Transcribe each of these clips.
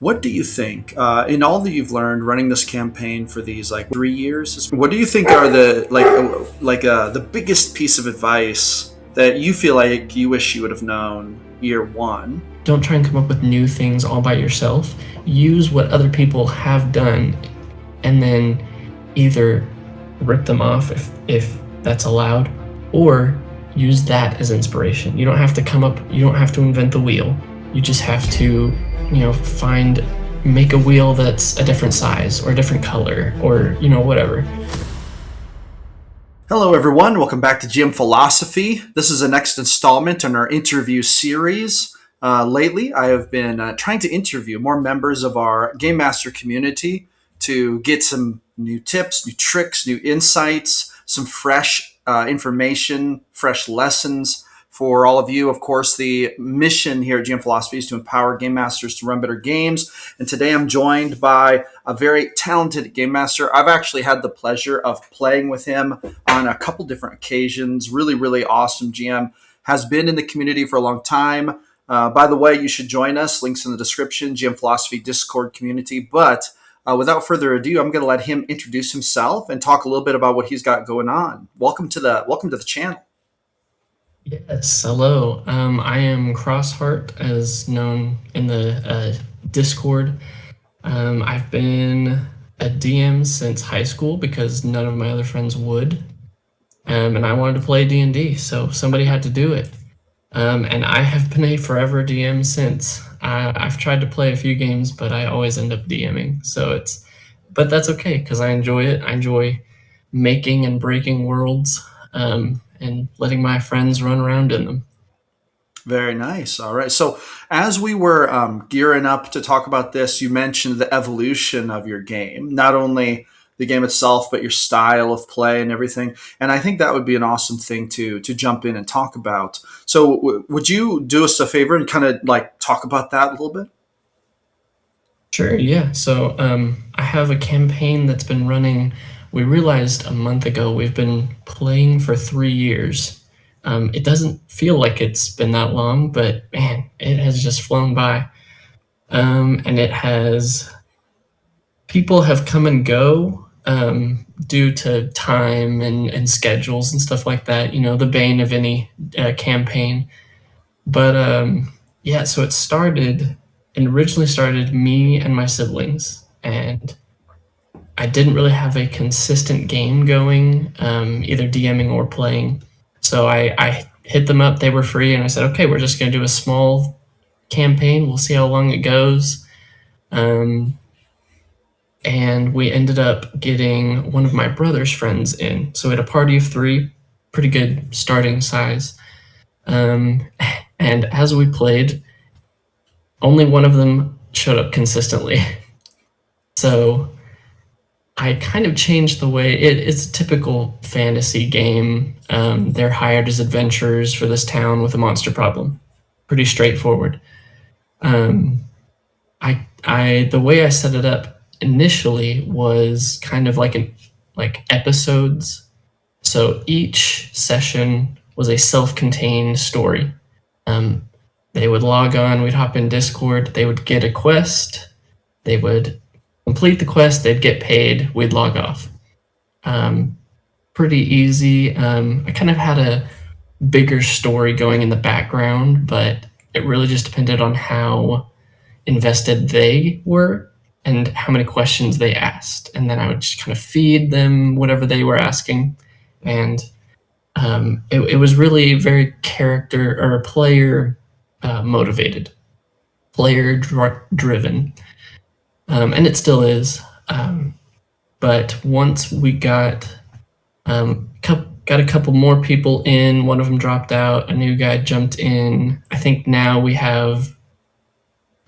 What do you think, in all that you've learned running this campaign for these like 3 years? What do you think are the biggest piece of advice that you feel like you wish you would have known year one? Don't try and come up with new things all by yourself. Use what other people have done and then either rip them off if that's allowed, or use that as inspiration. You don't have to invent the wheel. You just have to, make a wheel that's a different size or a different color or, whatever. Hello, everyone. Welcome back to GM Philosophy. This is the next installment in our interview series. Lately, I have been trying to interview more members of our Game Master community to get some new tips, new tricks, new insights, some fresh information, fresh lessons for all of you. Of course, the mission here at GM Philosophy is to empower Game Masters to run better games. And today I'm joined by a very talented Game Master. I've actually had the pleasure of playing with him on a couple different occasions. Really, really awesome GM. Has been in the community for a long time. By the way, you should join us. Links in the description, GM Philosophy Discord community. But without further ado, I'm going to let him introduce himself and talk a little bit about what he's got going on. Welcome to the channel. Yes, hello. I am Crossheart, as known in the Discord. I've been a DM since high school because none of my other friends would. And I wanted to play D&D, so somebody had to do it. And I have been a forever DM since. I've tried to play a few games, but I always end up DMing. But that's okay because I enjoy it. I enjoy making and breaking worlds, and letting my friends run around in them. Very nice. All right. So as we were gearing up to talk about this, you mentioned the evolution of your game, not only the game itself, but your style of play and everything. And I think that would be an awesome thing to jump in and talk about. So would you do us a favor and kind of like talk about that a little bit? Sure, yeah. So I have a campaign that's been running. We realized a month ago we've been playing for 3 years. It doesn't feel like it's been that long, but man, it has just flown by. And people have come and go due to time and schedules and stuff like that, the bane of any campaign. But yeah, so it originally started me and my siblings, and I didn't really have a consistent game going, either DMing or playing. So I hit them up, they were free, and I said, okay, we're just going to do a small campaign. We'll see how long it goes. And we ended up getting one of my brother's friends in. So we had a party of 3, pretty good starting size. And as we played, only one of them showed up consistently. So I kind of changed the way it's a typical fantasy game. They're hired as adventurers for this town with a monster problem. Pretty straightforward. The way I set it up initially was kind of like episodes. So each session was a self-contained story. They would log on, we'd hop in Discord, they would get a quest, they would complete the quest, they'd get paid, we'd log off. Pretty easy. I kind of had a bigger story going in the background, but it really just depended on how invested they were and how many questions they asked. And then I would just kind of feed them whatever they were asking. And it was really very character or player motivated, player driven. And it still is. But once we got a couple more people in, one of them dropped out, a new guy jumped in. I think now we have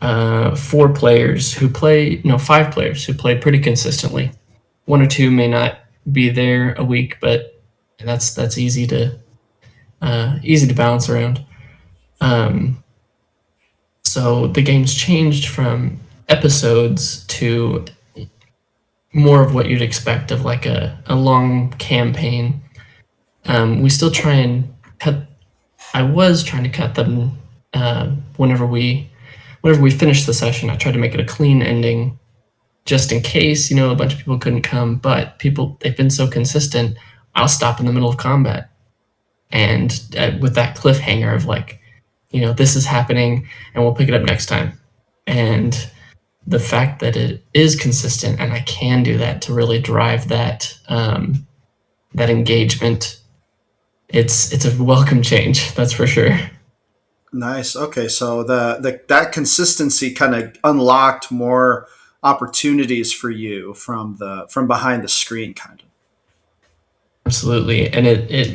5 players who play pretty consistently. 1 or 2 may not be there a week, but that's easy to bounce around. So the game's changed from episodes to more of what you'd expect of like a long campaign. We still try and cut. I was trying to cut them whenever we whenever we finished the session, I tried to make it a clean ending, just in case a bunch of people couldn't come. But people, they've been so consistent. I'll stop in the middle of combat, and with that cliffhanger of like, this is happening, and we'll pick it up next time. And the fact that it is consistent, and I can do that to really drive that that engagement, it's a welcome change. That's for sure. Nice. Okay, so the that consistency kind of unlocked more opportunities for you from behind the screen, kind of. Absolutely, and it it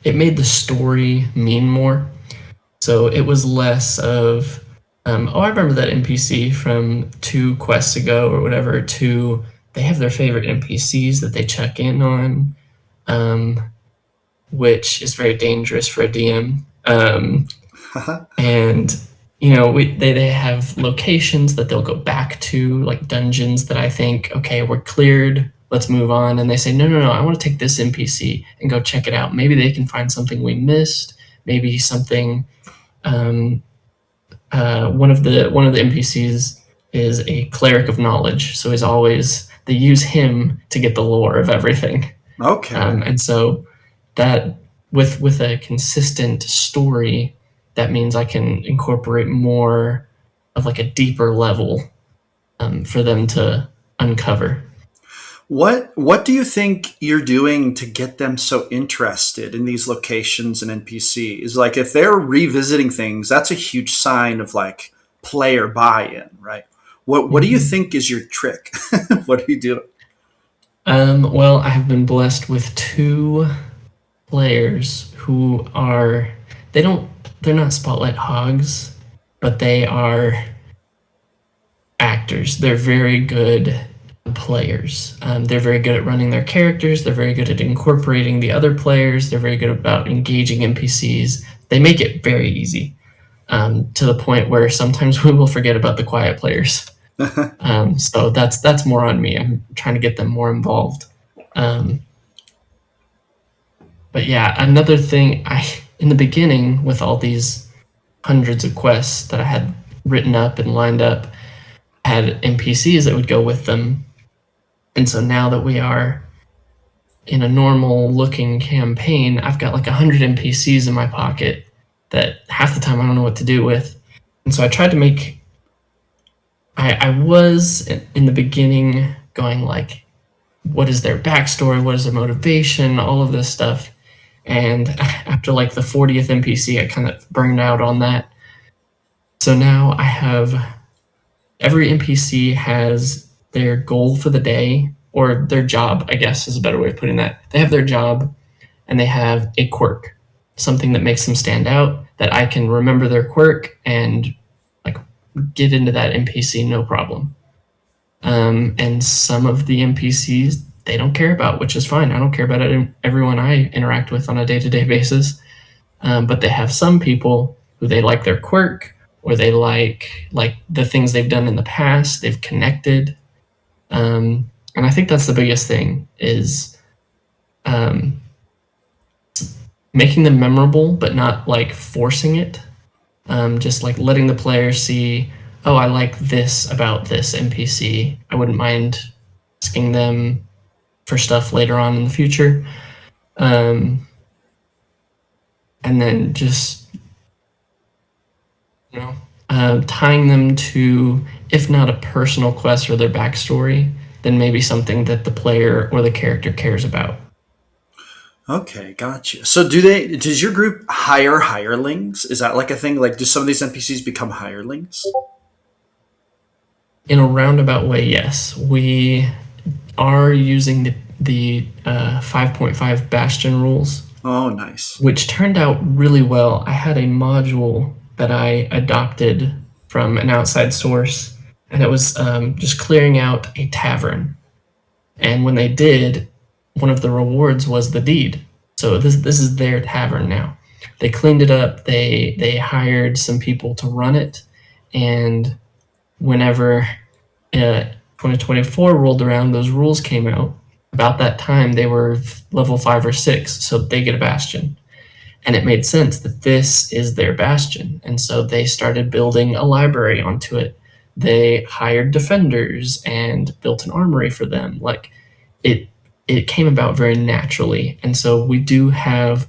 it made the story mean more. So it was less of, oh, I remember that NPC from 2 quests ago or whatever, to they have their favorite NPCs that they check in on, um, which is very dangerous for a DM. And they have locations that they'll go back to, like dungeons that I think, okay, we're cleared, let's move on. And they say, no, no, no, I want to take this NPC and go check it out. Maybe they can find something we missed. Maybe something. Um, one of the NPCs is a cleric of knowledge, so he's always they use him to get the lore of everything. Okay. And so that with a consistent story, that means I can incorporate more of like a deeper level for them to uncover. What do you think you're doing to get them so interested in these locations and NPCs? Like if they're revisiting things, that's a huge sign of like player buy-in, right? What do you Mhm. think is your trick? What do you do? Well, I have been blessed with two players who are they don't they're not spotlight hogs, but they are actors. They're very good players. They're very good at running their characters. They're very good at incorporating the other players. They're very good about engaging NPCs. They make it very easy, to the point where sometimes we will forget about the quiet players. So that's more on me. I'm trying to get them more involved. Um, but yeah, another thing, I in the beginning with all these hundreds of quests that I had written up and lined up, had NPCs that would go with them. And so now that we are in a normal looking campaign, I've got like 100 NPCs in my pocket that half the time I don't know what to do with. And so I tried to make, I was in the beginning going like, what is their backstory? What is their motivation? All of this stuff. And after like the 40th NPC, I kind of burned out on that. So now I have every NPC has their goal for the day, or their job, I guess is a better way of putting that. They have their job and they have a quirk, something that makes them stand out, that I can remember their quirk and like get into that NPC no problem. And some of the NPCs they don't care about, which is fine. I don't care about it, everyone I interact with on a day-to-day basis. But they have some people who they like their quirk, or they like the things they've done in the past. They've connected, and I think that's the biggest thing is um, making them memorable, but not like forcing it. Just like letting the player see, oh, I like this about this NPC. I wouldn't mind asking them for stuff later on in the future. Um, and then just you know, tying them to, if not a personal quest or their backstory, then maybe something that the player or the character cares about. Okay, gotcha. So does your group hire hirelings? Is that like a thing? Like do some of these NPCs become hirelings? In a roundabout way, yes. We are using the 5.5 bastion rules, Oh, nice. which turned out really well. I had a module that I adopted from an outside source, and it was just clearing out a tavern. And when they did, one of the rewards was the deed. So this is their tavern now. They cleaned it up. They hired some people to run it, and whenever 2024 rolled around, those rules came out. About that time, they were level 5 or 6, so they get a bastion. And it made sense that this is their bastion. And so they started building a library onto it. They hired defenders and built an armory for them. Like it it came about very naturally. And so we do have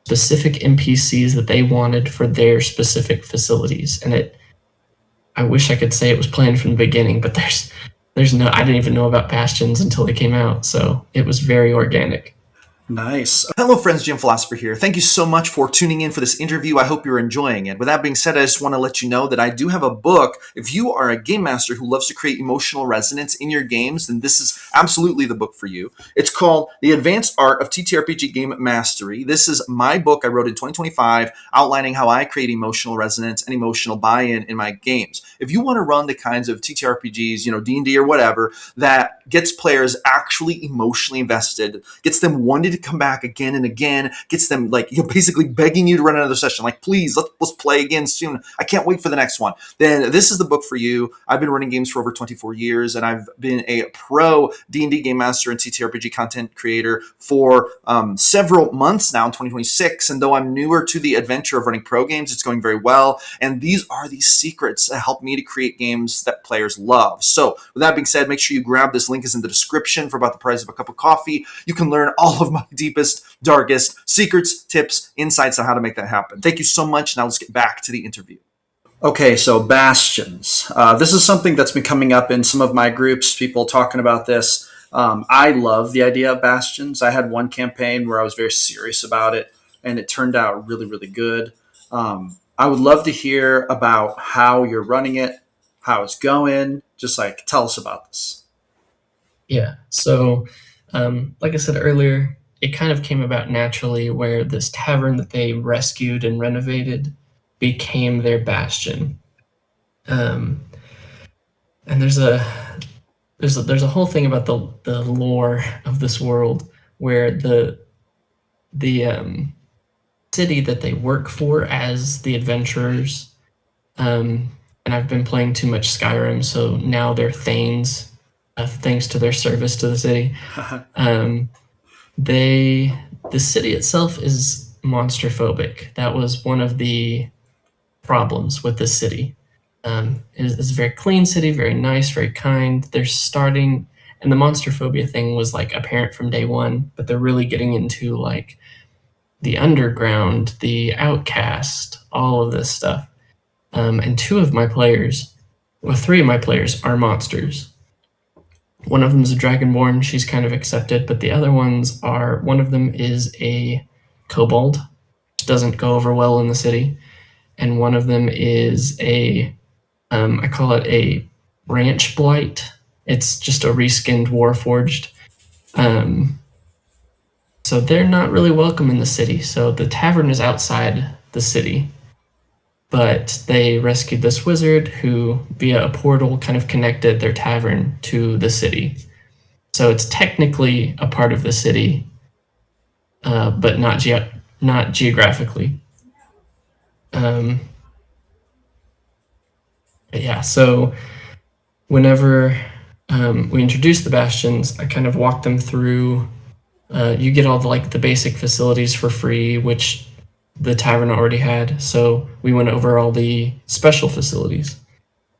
specific NPCs that they wanted for their specific facilities. And it I wish I could say it was planned from the beginning, but there's no I didn't even know about bastions until they came out. So it was very organic. Nice. Hello, friends. Jim Philosopher here. Thank you so much for tuning in for this interview. I hope you're enjoying it. With that being said, I just want to let you know that I do have a book. If you are a game master who loves to create emotional resonance in your games, then this is absolutely the book for you. It's called The Advanced Art of TTRPG Game Mastery. This is my book I wrote in 2025 outlining how I create emotional resonance and emotional buy-in in my games. If you want to run the kinds of TTRPGs, D&D or whatever, that gets players actually emotionally invested, gets them wanting to come back again and again, gets them basically begging you to run another session, like, please, let's play again soon, I can't wait for the next one, then this is the book for you. I've been running games for over 24 years, and I've been a pro D&D game master and TTRPG content creator for several months now in 2026, and though I'm newer to the adventure of running pro games, it's going very well, and these are the secrets that help me to create games that players love. So with that being said, make sure you grab this. Link is in the description for about the price of a cup of coffee. You can learn all of my deepest, darkest secrets, tips, insights on how to make that happen. Thank you so much. Now let's get back to the interview. Okay, so bastions. This is something that's been coming up in some of my groups, people talking about this. I love the idea of bastions. I had one campaign where I was very serious about it, and it turned out really, really good. I would love to hear about how you're running it, how it's going. Just tell us about this. Yeah. So, like I said earlier, it kind of came about naturally where this tavern that they rescued and renovated became their bastion. Um, and there's a whole thing about the lore of this world where the city that they work for as the adventurers, and I've been playing too much Skyrim, so now they're Thanes, thanks to their service to the city. Um, they the city itself is monster phobic. That was one of the problems with this city. It's a very clean city, very nice, very kind. They're starting, and the monster phobia thing was apparent from day one, but they're really getting into the underground, the outcast, all of this stuff. And three of my players are monsters. One of them is a dragonborn. She's kind of accepted, but the other one of them is a kobold, which doesn't go over well in the city, and one of them is I call it a ranch blight. It's just a reskinned warforged. So they're not really welcome in the city. So the tavern is outside the city, but they rescued this wizard who, via a portal, kind of connected their tavern to the city. So it's technically a part of the city, but not geographically. But yeah, so whenever we introduce the bastions, I kind of walk them through. You get all the basic facilities for free, which the tavern already had. So we went over all the special facilities,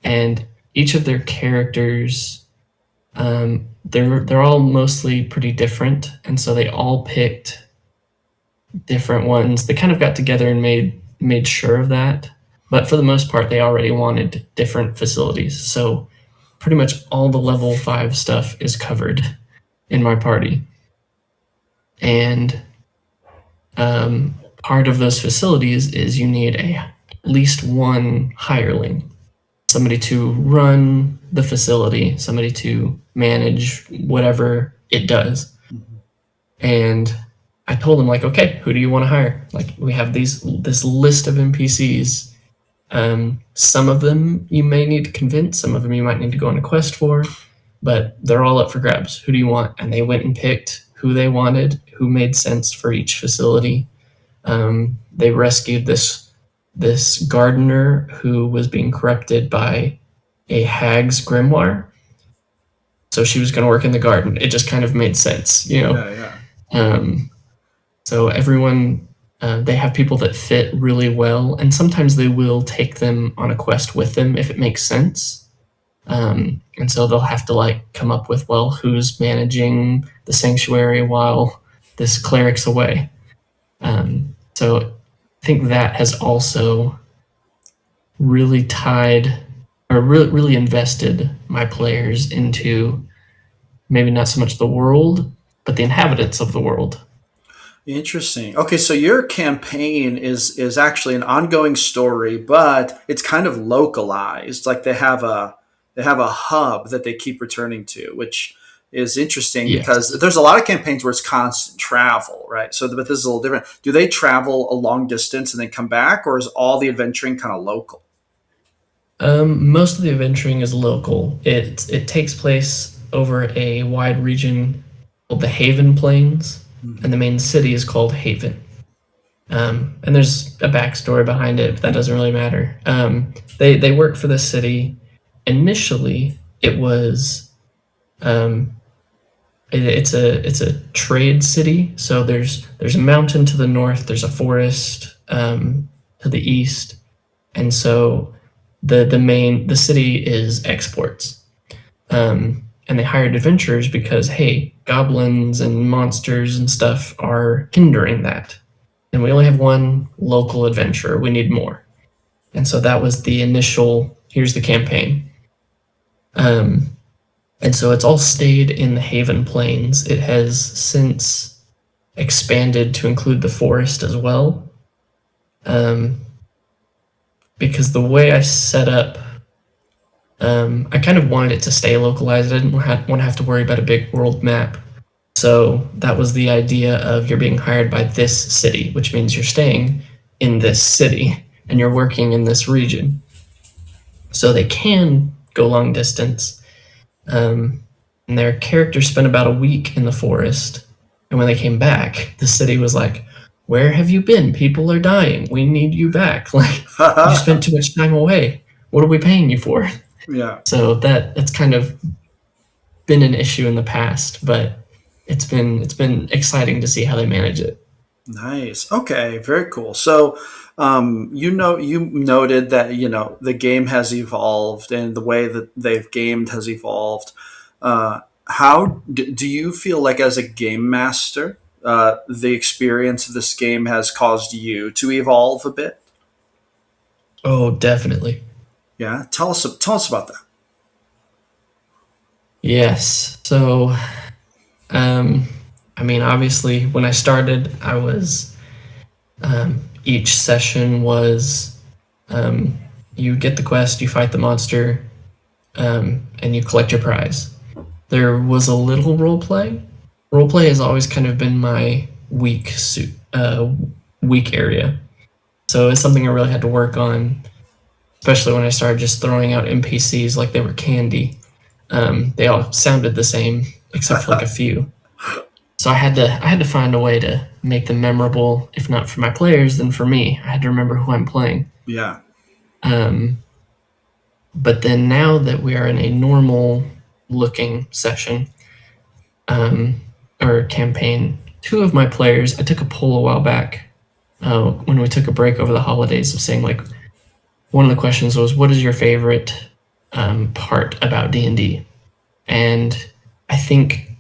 and each of their characters, they're all mostly pretty different, and so they all picked different ones. They kind of got together and made sure of that, but for the most part, they already wanted different facilities. So pretty much all the level 5 stuff is covered in my party, and part of those facilities is you need at least one hireling, somebody to run the facility, somebody to manage whatever it does. And I told them okay, who do you want to hire? We have this list of NPCs. Some of them you may need to convince, some of them you might need to go on a quest for, but they're all up for grabs. Who do you want? And they went and picked who they wanted, who made sense for each facility. They rescued this gardener who was being corrupted by a hag's grimoire. So she was going to work in the garden. It just kind of made sense, Yeah. So everyone, They have people that fit really well, and sometimes they will take them on a quest with them if it makes sense. And so they'll have to like come up with, well, who's managing the sanctuary while this cleric's away. So I think that has also really tied or really invested my players into maybe not so much the world, but the inhabitants of the world. Interesting. Okay, so your campaign is actually an ongoing story, but it's kind of localized. Like they have a hub that they keep returning to, which is interesting because Yes. there's a lot of campaigns where it's constant travel, right? So, but this is a little different. Do they travel a long distance and then come back, or is all the adventuring kind of local? Most of the adventuring is local. It takes place over a wide region called the Haven Plains, and the Hmm. main city is called Haven. And there's a backstory behind it, but that doesn't really matter. They work for the city. Initially, it was um, it's a trade city. So there's a mountain to the north, there's a forest to the east, and so the city is exports. And they hired adventurers because hey, goblins and monsters and stuff are hindering that, and we only have one local adventurer. We need more, and so that was the initial. Here's the campaign. Um, and so it's all stayed in the Haven Plains. It has since expanded to include the forest as well. Um, because the way I set up, I kind of wanted it to stay localized. I didn't want to have to worry about a big world map. So that was the idea of you're being hired by this city, which means you're staying in this city and you're working in this region. So they can go long distance. Um, and their characters spent about a week in the forest. And when they came back, the city was like, "Where have you been? People are dying. We need you back. Like, you spent too much time away. What are we paying you for?" Yeah. So that's kind of been an issue in the past, but it's been exciting to see how they manage it. Nice. Okay. Very cool. So, you noted that the game has evolved and the way that they've gamed has evolved. Do you feel like, as a game master, the experience of this game has caused you to evolve a bit? Oh, definitely. Yeah. Tell us about that. Yes. So, um, I mean, obviously, when I started, I was each session was um, you get the quest, you fight the monster, and you collect your prize. There was a little role play. Role play has always kind of been my weak area. So it's something I really had to work on, especially when I started just throwing out NPCs like they were candy. They all sounded the same except for like a few. So I had to find a way to make them memorable, if not for my players, then for me. I had to remember who I'm playing. Yeah. Um, but then now that we are in a normal looking session um, or campaign, two of my players, I took a poll a while back when we took a break over the holidays of saying like one of the questions was, "What is your favorite part about D&D?" And I think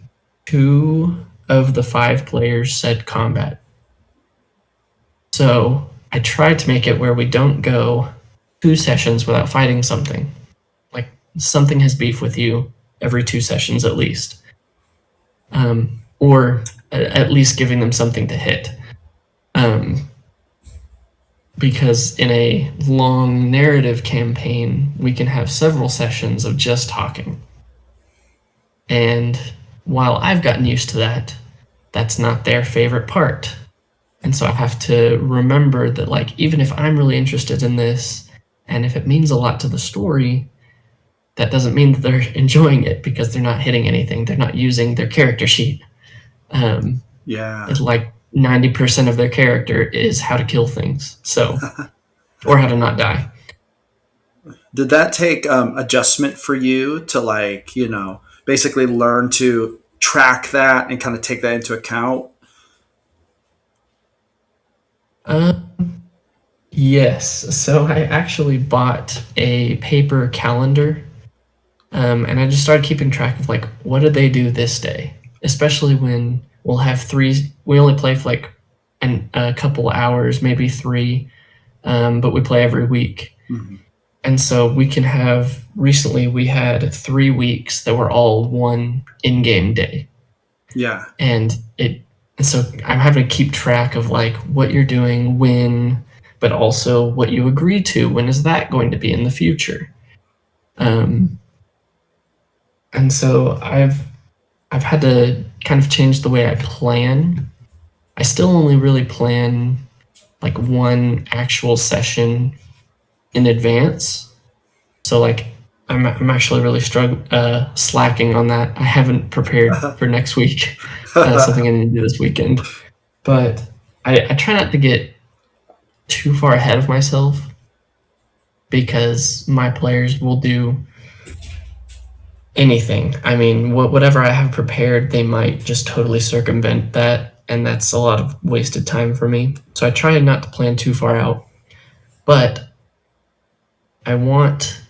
two of the five players said combat. So I tried to make it where we don't go two sessions without fighting something. Like something has beef with you every two sessions at least, or at least giving them something to hit. Um, because in a long narrative campaign, we can have several sessions of just talking. And while I've gotten used to that, that's not their favorite part. And so I have to remember that, like, even if I'm really interested in this, and if it means a lot to the story, that doesn't mean that they're enjoying it because they're not hitting anything. They're not using their character sheet. Um, Yeah. it's like 90% of their character is how to kill things. So, or how to not die. Did that take adjustment for you to, like, basically learn to track that and kind of take that into account? Uh, yes. So I actually bought a paper calendar, and I just started keeping track of like what did they do this day, especially when we'll have three. We only play for like a couple hours, maybe three, but we play every week. Mhm. And so we can have, recently we had 3 weeks that were all one in-game day. Yeah. And and so I'm having to keep track of like what you're doing, when, but also what you agree to. When is that going to be in the future? Um, and so I've had to kind of change the way I plan. I still only really plan like one actual session in advance. So like I'm actually really slacking on that. I haven't prepared for next week. Something I need to do this weekend. But I try not to get too far ahead of myself because my players will do anything. I mean, whatever I have prepared, they might just totally circumvent that, and that's a lot of wasted time for me. So I try not to plan too far out, but I want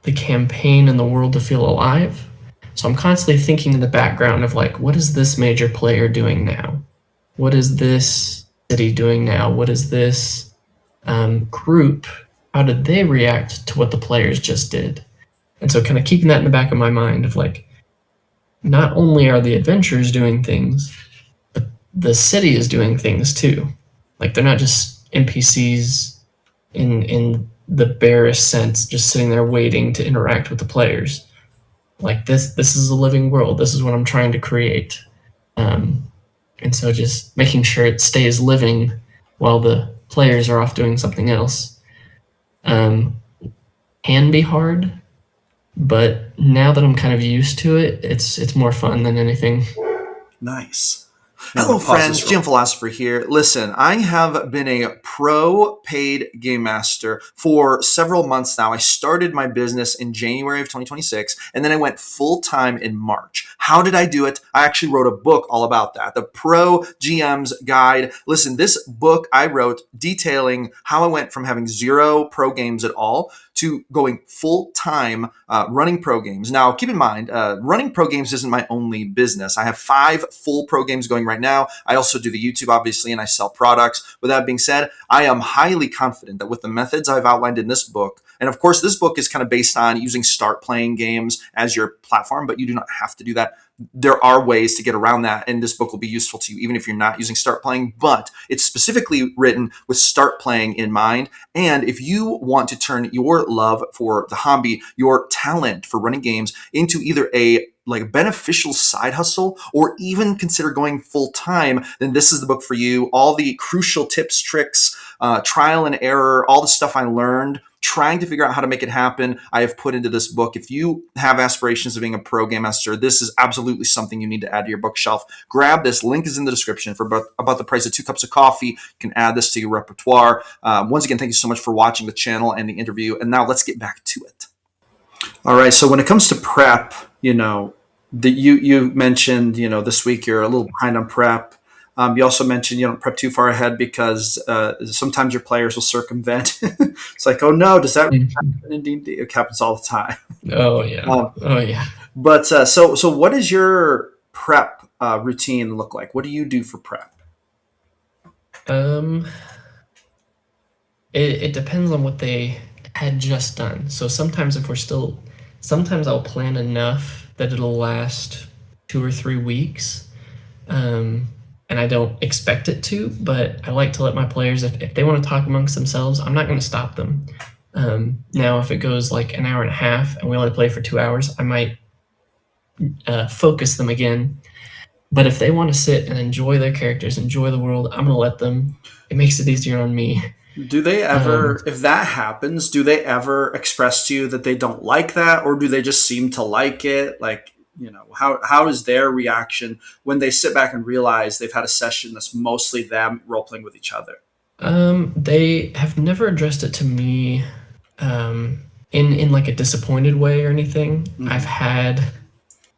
the campaign and the world to feel alive. So I'm constantly thinking in the background of like, what is this major player doing now? What is this city doing now? What is this group? How did they react to what the players just did? And so, kind of keeping that in the back of my mind of like, not only are the adventurers doing things, but the city is doing things too. Like they're not just NPCs in the barest sense, just sitting there waiting to interact with the players. Like this is a living world. This is what I'm trying to create. Um, and so just making sure it stays living while the players are off doing something else um, can be hard, but now that I'm kind of used to it, it's more fun than anything. Nice. Hello, friends. Jim Philosopher here. Listen, I have been a pro paid game master for several months now. I started my business in January of 2026, and then I went full time in March. How did I do it? I actually wrote a book all about that, the Pro GM's Guide. Listen, this book I wrote detailing how I went from having zero pro games at all to going full time running pro games. Now, keep in mind, running pro games isn't my only business. I have 5 full pro games going right now. I also do the YouTube, obviously, and I sell products. With that being said, I am highly confident that with the methods I've outlined in this book, and of course, this book is kind of based on using start playing games as your platform, but you do not have to do that. There are ways to get around that, and this book will be useful to you even if you're not using start playing, but it's specifically written with start playing in mind. And if you want to turn your love for the hobby, your talent for running games into either a like beneficial side hustle or even consider going full time, then this is the book for you. All the crucial tips, tricks, trial and error, all the stuff I learned trying to figure out how to make it happen, I have put into this book. If you have aspirations of being a pro game master, this is absolutely something you need to add to your bookshelf. Grab this. Link is in the description for about the price of 2 cups of coffee. You can add this to your repertoire. Once again, thank you so much for watching the channel and the interview. And now let's get back to it. All right. So when it comes to prep, you mentioned, this week you're a little behind on prep. You also mentioned you don't prep too far ahead because sometimes your players will circumvent. It's like, oh no, does that really happen in D&D? It happens all the time. Oh yeah. Oh yeah. But so what does your prep routine look like? What do you do for prep? Um, it depends on what they had just done. So sometimes I'll plan enough that it'll last 2 or 3 weeks. Um, and I don't expect it to, but I like to let my players, if they want to talk amongst themselves, I'm not going to stop them. Now, if it goes like an hour and a half and we only play for 2 hours, I might focus them again. But if they want to sit and enjoy their characters, enjoy the world, I'm going to let them. It makes it easier on me. Do they ever, if that happens, do they ever express to you that they don't like that, or do they just seem to like it? Like, how is their reaction when they sit back and realize they've had a session that's mostly them role playing with each other? They have never addressed it to me in like a disappointed way or anything. Mm-hmm.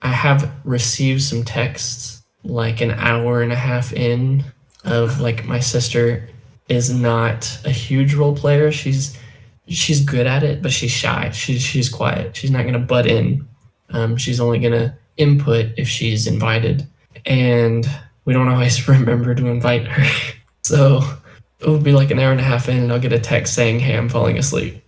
I have received some texts like an hour and a half in of like my sister is not a huge role player. She's good at it, but she's shy. She's quiet. She's not going to butt in. She's only going to input if she's invited, and we don't always remember to invite her. So it will be like an hour and a half in, and I'll get a text saying, "Hey, I'm falling asleep."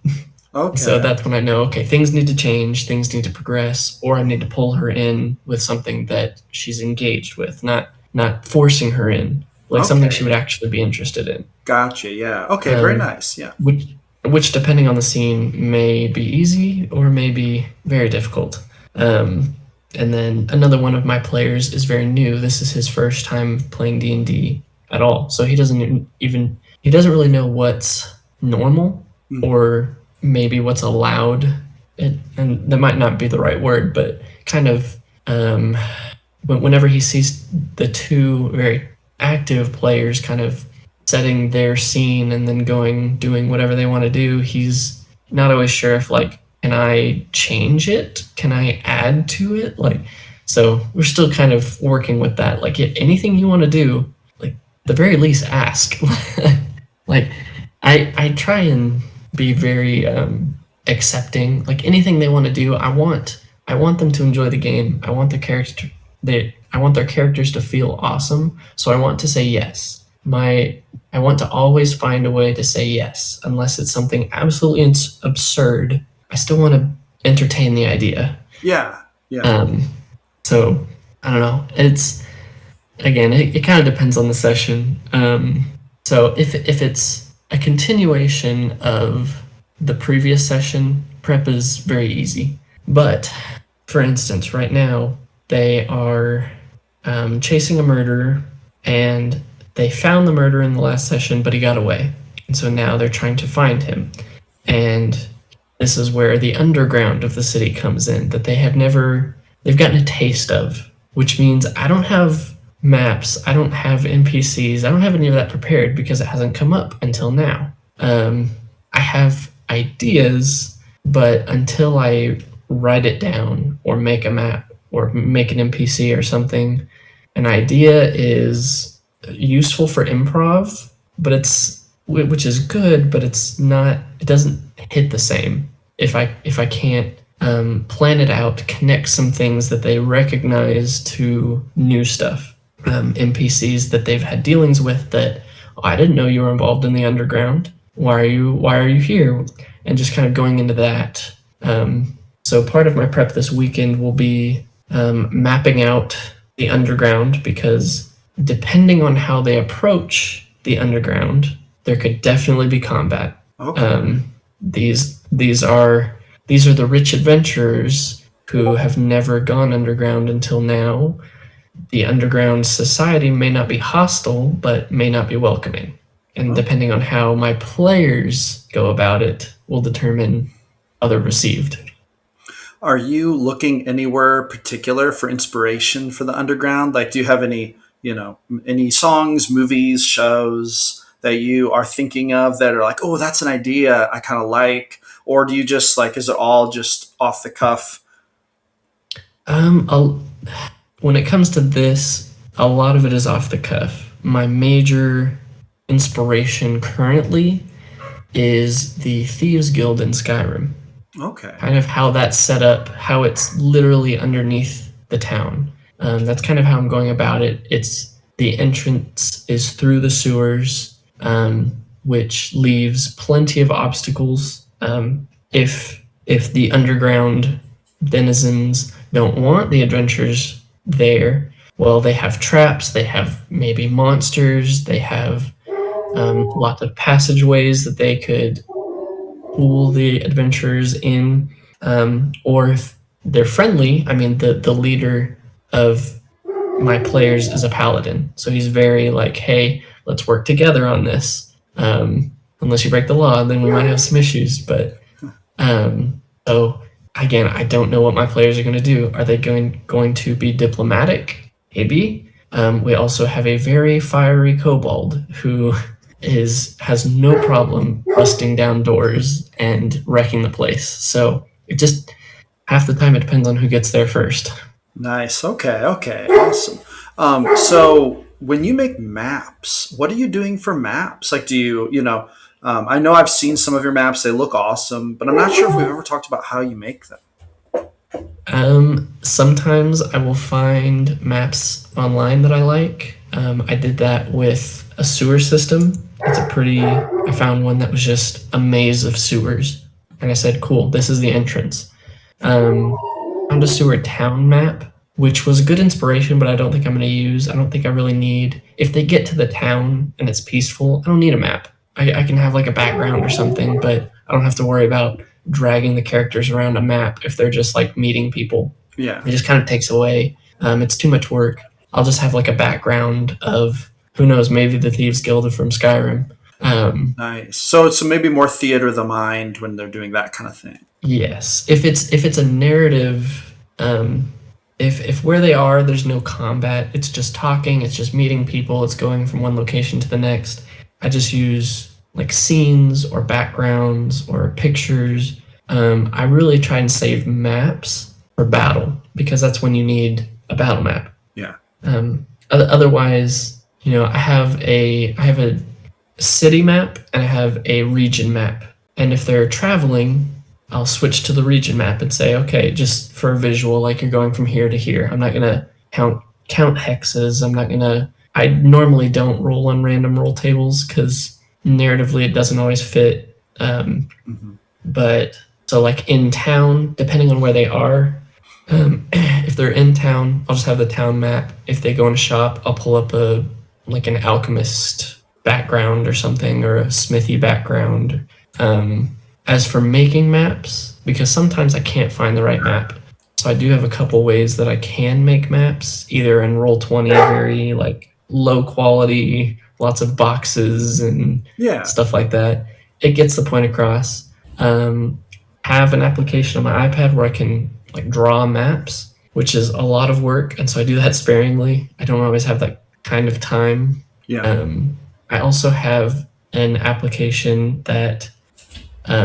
So Okay. that's when I know, okay, things need to change, things need to progress, or I need to pull her in with something that she's engaged with, not forcing her in, like something she would Okay. actually be interested in. Gotcha. Yeah. Okay. Very Um, nice. Yeah. which which depending on the scene may be easy or may be very difficult. Um, and then another one of my players is very new. This is his first time playing D&D at all, so he doesn't really know what's normal Mhm. or maybe what's allowed. And that might not be the right word, but kind of whenever he sees the two very active players kind of setting their scene and then doing whatever they want to do, he's not always sure if like, can I change it? Can I add to it? Like, so we're still kind of working with that. Like, anything you want to do, like, the very least ask. Like, I try and be very accepting. Like anything they want to do, I want them to enjoy the game. I want their characters to feel awesome. So I want to say yes. I want to always find a way to say yes, unless it's something absolutely absurd. I still want to entertain the idea. Yeah. Yeah. Um, so I don't know. It's again, it kind of depends on the session. So if it's a continuation of the previous session, prep is very easy. But for instance, right now they are chasing a murderer, and they found the murderer in the last session, but he got away, and so now they're trying to find him. And this is where the underground of the city comes in that they've gotten a taste of, which means I don't have maps, I don't have NPCs, I don't have any of that prepared because it hasn't come up until now. I have ideas, but until I write it down or make a map or make an NPC or something, an idea is useful for improv, but which is good, but it's not. It doesn't hit the same if I can't plan it out, connect some things that they recognize to new stuff, NPCs that they've had dealings with that, oh, I didn't know you were involved in the underground. Why are you here? And just kind of going into that. So part of my prep this weekend will be mapping out the underground, because depending on how they approach the underground, there could definitely be combat. Okay. Um, these are the rich adventurers who have never gone underground until now. The underground society may not be hostile, but may not be welcoming. And Okay. depending on how my players go about it, will determine how they're received. Are you looking anywhere particular for inspiration for the underground? Like, do you have any songs, movies, shows that you are thinking of that are like, oh, that's an idea I kind of like? Or do you just like, is it all just off the cuff? I'll, when it comes to this, a lot of it is off the cuff. My major inspiration currently is the Thieves Guild in Skyrim. Okay. Kind of how that's set up, how it's literally underneath the town. That's kind of how I'm going about it. It's the entrance is through the sewers, which leaves plenty of obstacles. If the underground denizens don't want the adventurers there, well, they have traps, they have maybe monsters, they have lots of passageways that they could pull the adventurers in. Or if they're friendly, I mean, the leader of my players is a paladin, so he's very like, hey, let's work together on this. Unless you break the law, then we might have some issues. But so again, I don't know what my players are going to do. Are they going to be diplomatic? Maybe. We also have a very fiery kobold who has no problem busting down doors and wrecking the place. So it just half the time it depends on who gets there first. Nice. Okay. Okay. Awesome. So when you make maps, what are you doing for maps? Like, do you, I know I've seen some of your maps, they look awesome, but I'm not sure if we've ever talked about how you make them. Sometimes I will find maps online that I like. I did that with a sewer system. I found one that was just a maze of sewers. And I said, cool, this is the entrance. Found a sewer town map, which was a good inspiration, but I don't think I'm going to use. I don't think I really need. If they get to the town and it's peaceful, I don't need a map. I can have like a background or something, but I don't have to worry about dragging the characters around a map if they're just like meeting people. Yeah. It just kind of takes away. It's too much work. I'll just have like a background of who knows, maybe the Thieves Guild from Skyrim. Nice. So maybe more theater of the mind when they're doing that kind of thing. Yes, if it's a narrative, if where they are, there's no combat. It's just talking. It's just meeting people. It's going from one location to the next. I just use like scenes or backgrounds or pictures. I really try and save maps for battle because that's when you need a battle map. Yeah. Otherwise, I have a city map and I have a region map. And if they're traveling, I'll switch to the region map and say, okay, just for a visual, like you're going from here to here. I'm not gonna count hexes. I'm not gonna. I normally don't roll on random roll tables because narratively it doesn't always fit. Hmm. But so like in town, depending on where they are, if they're in town, I'll just have the town map. If they go in a shop, I'll pull up an alchemist background or something or a smithy background. As for making maps, because sometimes I can't find the right map, so I do have a couple ways that I can make maps, either in Roll20, very like low quality, lots of boxes and Yeah. stuff like that. It gets the point across. Have an application on my iPad where I can like draw maps, which is a lot of work, and so I do that sparingly. I don't always have that kind of time. Yeah. I also have an application that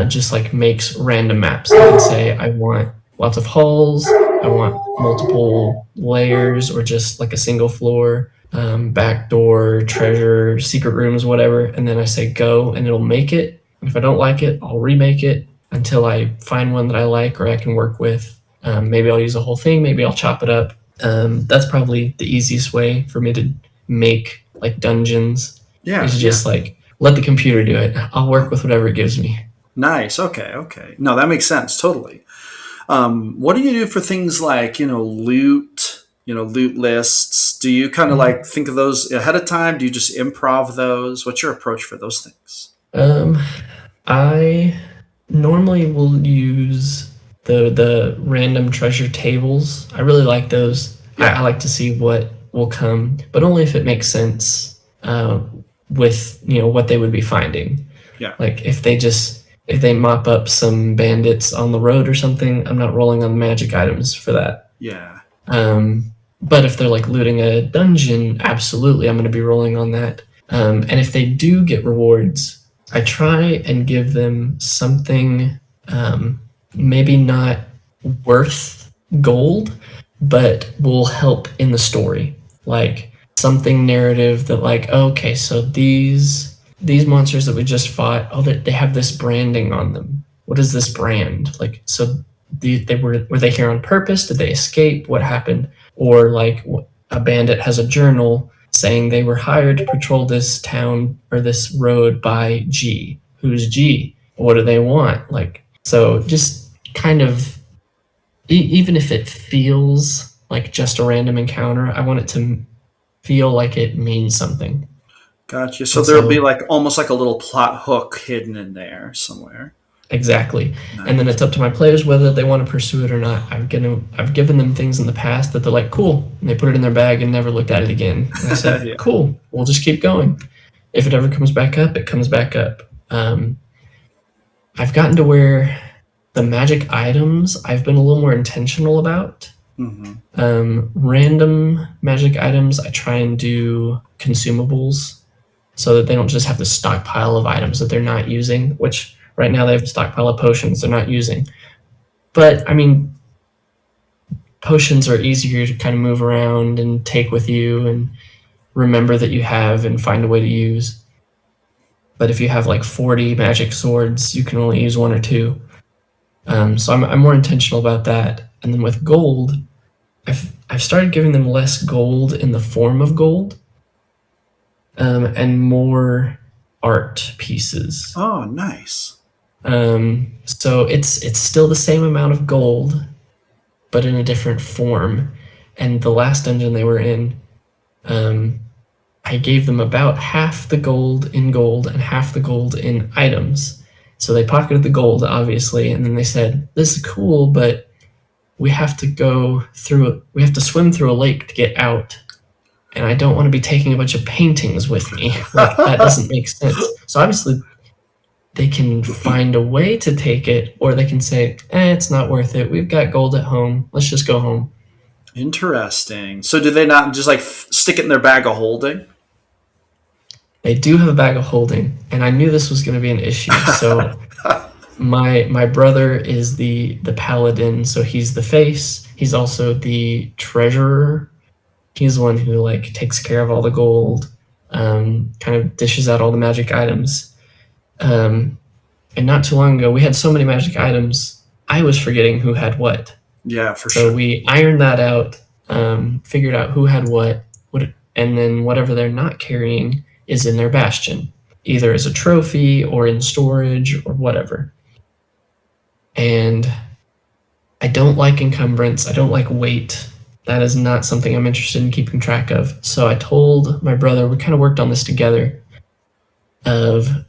just like makes random maps. I can say I want lots of halls, I want multiple layers, or just like a single floor, back door, treasure, secret rooms, whatever. And then I say go, and it'll make it. And if I don't like it, I'll remake it until I find one that I like or I can work with. Maybe I'll use the whole thing. Maybe I'll chop it up. That's probably the easiest way for me to make like dungeons. Yeah. Is Yeah. just like let the computer do it. I'll work with whatever it gives me. Nice. Okay. Okay. No, that makes sense. Totally. What do you do for things like, loot, loot lists? Do you kind of like think of those ahead of time? Do you just improv those? What's your approach for those things? Um, I normally will use the random treasure tables. I really like those. I Yeah. like to see what will come, but only if it makes sense with what they would be finding. Yeah. Like if they mop up some bandits on the road or something, I'm not rolling on magic items for that. Yeah. But if they're like looting a dungeon, absolutely, I'm going to be rolling on that. And if they do get rewards, I try and give them something, maybe not worth gold, but will help in the story. Like something narrative that, like, okay, so these monsters that we just fought, oh, they have this branding on them. What is this brand? Like, so they were they here on purpose? Did they escape? What happened? Or like a bandit has a journal saying they were hired to patrol this town or this road by G. Who's G? What do they want? Like, so just kind of, even if it feels like just a random encounter, I want it to feel like it means something. Gotcha. So And there'll be so, like almost like a little plot hook hidden in there somewhere. exactly. And then Nice. it's up to my players whether they want to pursue it or not. I've given them things in the past that they're like, cool. And they put it in their bag and never looked at it again. And I said, Yeah. cool, we'll just keep going. If it ever comes back up, it comes back up. I've gotten to where the magic items I've been a little more intentional about. Hmm. Random magic items, I try and do consumables so that they don't just have this stockpile of items that they're not using, which right now they have a stockpile of potions they're not using. But I mean, potions are easier to kind of move around and take with you. And remember that you have and find a way to use. But if you have like 40 magic swords, you can only use one or two. So I'm more intentional about that. And then with gold, I've started giving them less gold in the form of gold, and more art pieces. Oh, nice. So it's still the same amount of gold, but in a different form. And the last dungeon they were in, I gave them about half the gold in gold and half the gold in items. So they pocketed the gold, obviously, and then they said, "This is cool, but we have to we have to swim through a lake to get out. And I don't want to be taking a bunch of paintings with me. Like, that doesn't make sense." So obviously, they can find a way to take it, or they can say, it's not worth it. We've got gold at home. Let's just go home. Interesting. So do they not just like stick it in their bag of holding? They do have a bag of holding, and I knew this was going to be an issue. So my brother is the paladin, so he's the face. He's also the treasurer. He's the one who like takes care of all the gold, kind of dishes out all the magic items. And not too long ago, we had so many magic items, I was forgetting who had what. Yeah, for So sure. we ironed that out, figured out who had what, and then whatever they're not carrying is in their bastion, either as a trophy or in storage or whatever. And I don't like encumbrance. I don't like weight. That is not something I'm interested in keeping track of. So I told my brother, we kind of worked on this together, of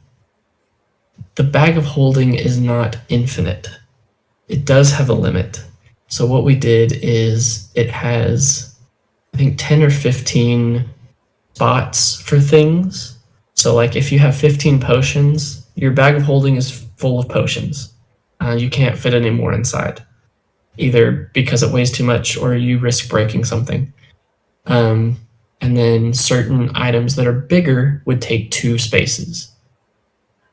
the bag of holding is not infinite. It does have a limit. So what we did is it has, I think, 10 or 15 spots for things. So like if you have 15 potions, your bag of holding is full of potions. You can't fit any more inside, either because it weighs too much or you risk breaking something. And then certain items that are bigger would take 2 spaces.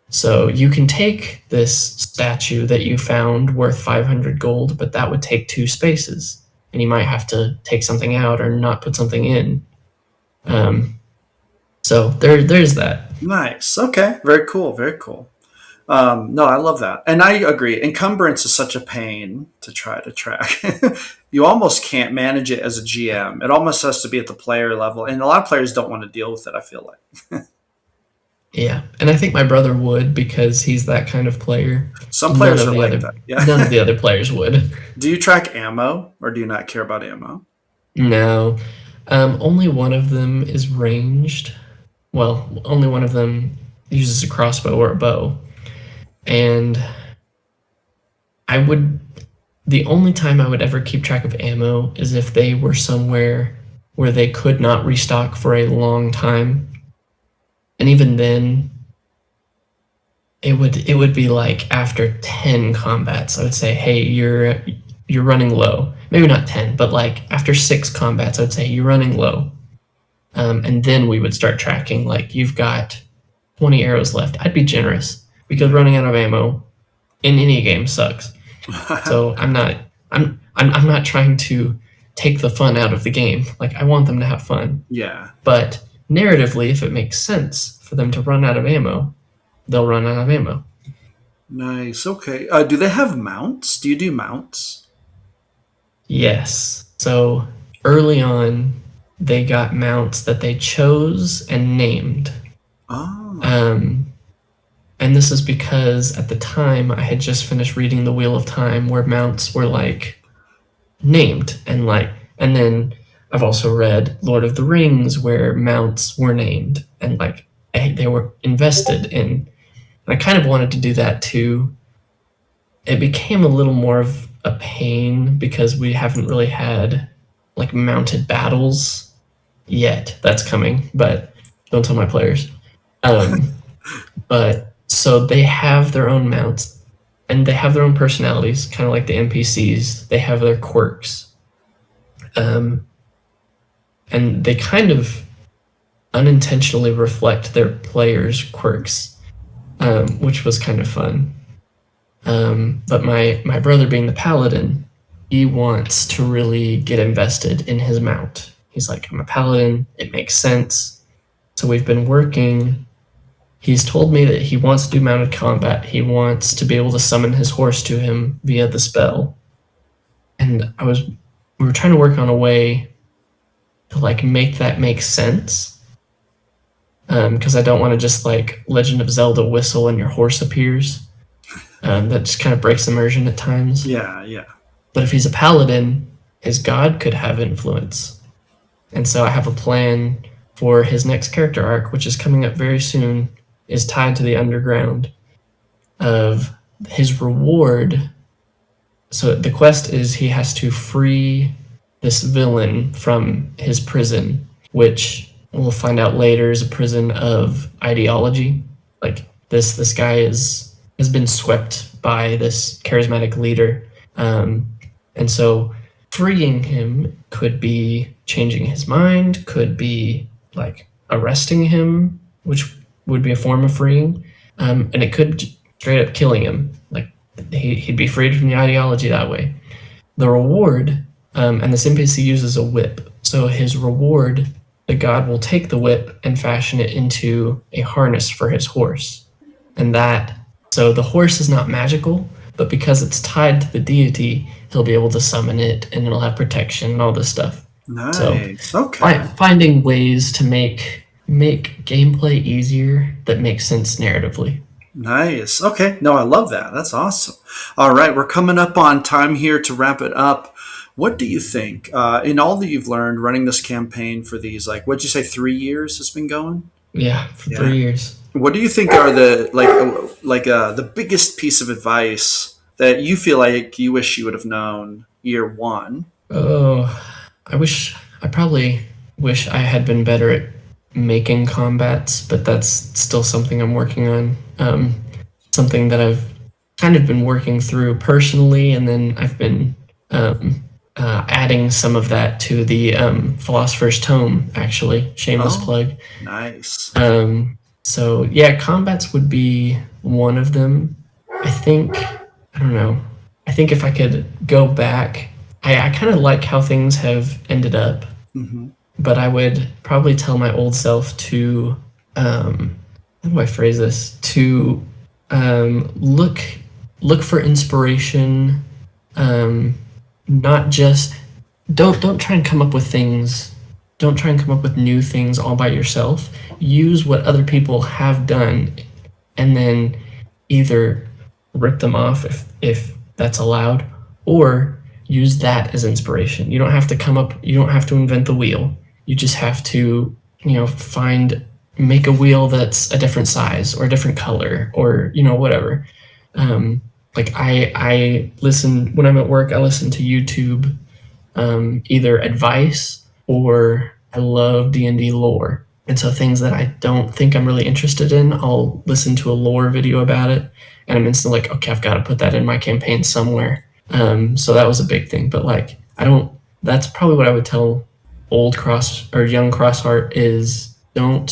So you can take this statue that you found worth 500 gold, but that would take 2 spaces. And you might have to take something out or not put something in. So there's that. Nice. Okay. Very cool. Very cool. No, I love that. And I agree. Encumbrance is such a pain to try to track. You almost can't manage it as a GM. It almost has to be at the player level. And a lot of players don't want to deal with it, I feel like. Yeah, and I think my brother would, because he's that kind of player. Some players are like that. Yeah. None of the other players would. Do you track ammo, or do you not care about ammo? No. Only one of them is ranged. Well, only one of them uses a crossbow or a bow. And the only time I would ever keep track of ammo is if they were somewhere where they could not restock for a long time. And even then, it would be like after 10 combats, I would say, hey, you're running low. Maybe not 10, but like after 6 combats, I would say you're running low. And then we would start tracking, like, you've got 20 arrows left. I'd be generous, because running out of ammo in any game sucks. So I'm not trying to take the fun out of the game. Like, I want them to have fun. Yeah. But narratively, if it makes sense for them to run out of ammo, they'll run out of ammo. Nice. Okay. Do they have mounts? Do you do mounts? Yes. So early on, they got mounts that they chose and named. Oh. And this is because at the time I had just finished reading The Wheel of Time, where mounts were like named, and then I've also read Lord of the Rings, where mounts were named and like they were invested in. And I kind of wanted to do that too. It became a little more of a pain because we haven't really had like mounted battles yet. That's coming, but don't tell my players. But so they have their own mounts, and they have their own personalities, kind of like the NPCs. They have their quirks. And they kind of unintentionally reflect their players' quirks, which was kind of fun. But my brother, being the paladin, he wants to really get invested in his mount. He's like, I'm a paladin. It makes sense. So we've been working. He's told me that he wants to do mounted combat. He wants to be able to summon his horse to him via the spell. And we were trying to work on a way to like make that make sense. Because I don't want to just like Legend of Zelda whistle and your horse appears. That just kind of breaks immersion at times. Yeah, yeah. But if he's a paladin, his god could have influence. And so I have a plan for his next character arc, which is coming up very soon, is tied to the underground of his reward. So the quest is he has to free this villain from his prison, which we'll find out later is a prison of ideology. Like this guy has been swept by this charismatic leader. And so freeing him could be changing his mind, could be like arresting him, which would be a form of freeing. And it could straight up killing him. Like he'd be freed from the ideology that way. The reward, and this NPC uses a whip. So his reward, the god will take the whip and fashion it into a harness for his horse. And so the horse is not magical, but because it's tied to the deity, he'll be able to summon it and it'll have protection and all this stuff. Nice. So Okay. finding ways to make gameplay easier that makes sense narratively. Nice. Okay. No, I love that. That's awesome. All right. We're coming up on time here to wrap it up. What do you think, in all that you've learned running this campaign for these, like, what'd you say, 3 years it's been going? Yeah, for 3 years. What do you think are the biggest piece of advice that you feel like you wish you would have known year one? Oh, I probably wish I had been better at making combats, but that's still something I'm working on. Something that I've kind of been working through personally, and then I've been adding some of that to the Philosopher's Tome, actually. Shameless plug. Nice. So yeah, combats would be one of them. I don't know. I think if I could go back, I kind of like how things have ended up, but I would probably tell my old self to, how do I phrase this? To look for inspiration, not just don't try and come up with things. Don't try and come up with new things all by yourself. Use what other people have done, and then either rip them off if that's allowed, or use that as inspiration. You don't have to invent the wheel. You just have to, make a wheel that's a different size or a different color or, whatever. Like I listen, when I'm at work, I listen to YouTube, either advice or I love D&D lore. And so things that I don't think I'm really interested in, I'll listen to a lore video about it, and I'm instantly like, okay, I've got to put that in my campaign somewhere. So that was a big thing. But like, that's probably what I would tell young Crossheart is you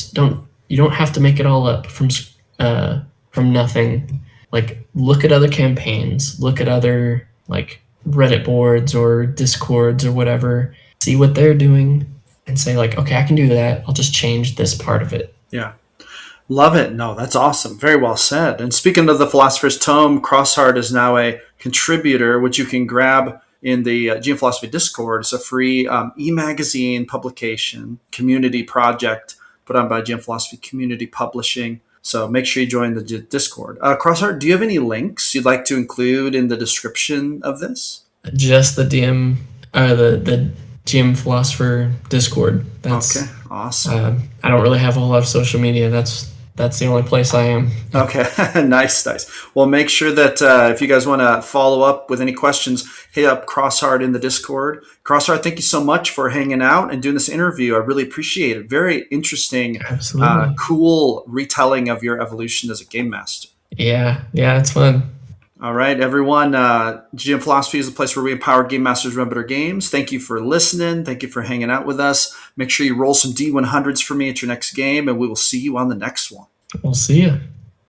don't have to make it all up from nothing. Like, look at other campaigns, look at other like Reddit boards or Discords or whatever, see what they're doing, and say like, okay, I can do that. I'll just change this part of it. Yeah. Love it. No, that's awesome. Very well said. And speaking of the Philosopher's Tome, Crossheart is now a contributor, which you can grab in the GM Philosophy Discord. It's a free e-magazine publication, community project put on by GM Philosophy Community Publishing. So make sure you join the Discord. Crossheart, do you have any links you'd like to include in the description of this? Just the the GM Philosopher Discord. That's okay. Awesome. I don't really have a whole lot of social media. That's the only place I am. Okay. Nice. Well, make sure that if you guys want to follow up with any questions, hit up Crossheart in the Discord. Crossheart, thank you so much for hanging out and doing this interview. I really appreciate it. Very interesting, cool retelling of your evolution as a game master. Yeah, it's fun. All right, everyone. GM Philosophy is a place where we empower game masters to run better games. Thank you for listening. Thank you for hanging out with us. Make sure you roll some D100s for me at your next game, and we will see you on the next one. We'll see you.